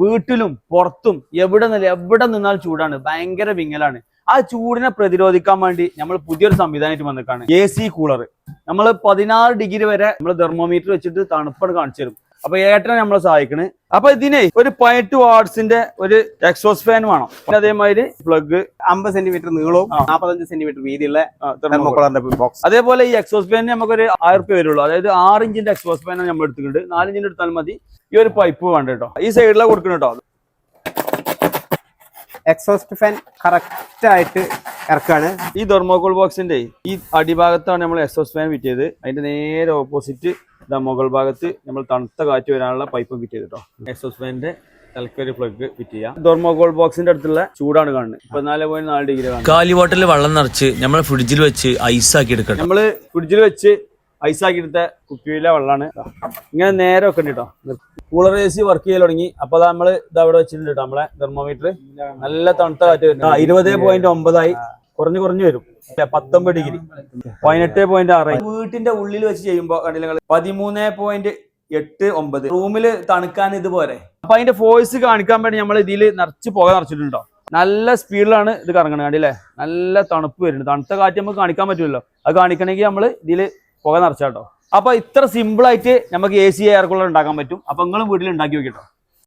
വീട്ടിലും പുറത്തും എവിടെ നിന്നാൽ ചൂടാണ്, ഭയങ്കര വിങ്ങലാണ്. ആ ചൂടിനെ പ്രതിരോധിക്കാൻ വേണ്ടി നമ്മൾ പുതിയൊരു സംവിധാനമായിട്ട് വന്നിട്ടാണ് AC കൂളർ. നമ്മൾ 16 ഡിഗ്രി വരെ നമ്മൾ തെർമോമീറ്റർ വെച്ചിട്ട് തണുപ്പാണ് കാണിച്ചു തരും. അപ്പൊ ഏട്ടനെ നമ്മളെ സഹായിക്കണ്. അപ്പൊ ഇതിനെ ഒരു 18 വാട്ട്സിന്റെ ഒരു എക്സോസ്റ്റ് ഫാൻ വേണം. അതേമാതിരി പ്ലഗ് 50 സെന്റിമീറ്റർ നീളവും 45 സെന്റിമീറ്റർ വീതിയുള്ള തെർമോകോളറിന്റെ ബോക്സ്. അതേപോലെ ഈ എക്സോസ്റ്റ് ഫാനിന് നമുക്കൊരു 1000 രൂപ വരുള്ളൂ. അതായത് 6 ഇഞ്ചിന്റെ എക്സോസ്റ്റ് ഫാനാണ് നമ്മൾ എടുത്തിട്ടുണ്ട്. 4 ഇഞ്ചിന്റെ എടുത്താൽ മതി. ഈ ഒരു പൈപ്പ് വേണ്ട കേട്ടോ. ഈ സൈഡിലാണ് കൊടുക്കണം കേട്ടോ. എക്സോസ്റ്റ് ഫാൻ കറക്റ്റ് ആയിട്ട് ഇറക്കാണ്. ഈ തെർമോകോൾ ബോക്സിന്റെ ഈ അടിഭാഗത്താണ് നമ്മൾ എക്സോസ്റ്റ് ഫാൻ ഫിറ്റ് ചെയ്ത്. അതിന്റെ നേരെ ഓപ്പോസിറ്റ് മുകൾ ഭാഗത്ത് നമ്മൾ തണുത്ത കാറ്റ് വരാനുള്ള പൈപ്പ് ഫിറ്റ് ചെയ്തിട്ടോ. എക്സോസ്റ്റ് ഫാനിന്റെ തലക്കൊരു പ്ലഗ് ഫിറ്റ് ചെയ്യാം. തെർമോകോൾ ബോക്സിന്റെ അടുത്തുള്ള ചൂടാണ് കാണുന്നത്. 14.4 ഡിഗ്രി ആണ്. കാലി വാട്ടറിൽ വെള്ളം നിറച്ച് നമ്മൾ ഫ്രിഡ്ജിൽ വെച്ച് ഐസാക്കി എടുക്കണം. നമ്മള് ഫ്രിഡ്ജിൽ വെച്ച് ഐസാക്കി എടുത്ത കുപ്പിയിലെ വെള്ളമാണ്. ഇങ്ങനെ നേരെ വെക്കണ്ട കേട്ടോ. കൂളർ AC വർക്ക് ചെയ്യൽ തുടങ്ങി. അപ്പൊ നമ്മൾ ഇത് അവിടെ വെച്ചിട്ടുണ്ട് കേട്ടോ. നമ്മളെ തെർമോമീറ്റർ നല്ല തണുത്ത കാറ്റ് വരുന്നത്. 20.9 കുറഞ്ഞു വരും. 19 ഡിഗ്രി 18.6. വീട്ടിന്റെ ഉള്ളിൽ വെച്ച് ചെയ്യുമ്പോൾ കണ്ടില്ല 13.89. റൂമില് തണുക്കാൻ ഇതുപോലെ. അപ്പൊ അതിന്റെ ഫോഴ്സ് കാണിക്കാൻ വേണ്ടി നമ്മൾ ഇതിൽ നിറച്ച് പുക നിറച്ചിട്ടുണ്ടോ. നല്ല സ്പീഡിലാണ് ഇത് കറങ്ങണത്. കണ്ടില്ലേ, നല്ല തണുപ്പ് വരുന്നുണ്ട്. തണുത്ത കാറ്റ് നമുക്ക് കാണിക്കാൻ പറ്റുമല്ലോ. അത് കാണിക്കണമെങ്കിൽ നമ്മൾ ഇതിൽ പുക നിറച്ചാട്ടോ. അപ്പൊ ഇത്ര സിമ്പിൾ ആയിട്ട് നമുക്ക് AC എയർ കൂളർ ഉണ്ടാക്കാൻ പറ്റും. അപ്പൊ നിങ്ങളും വീട്ടിൽ ഉണ്ടാക്കി നോക്കിട്ടോ.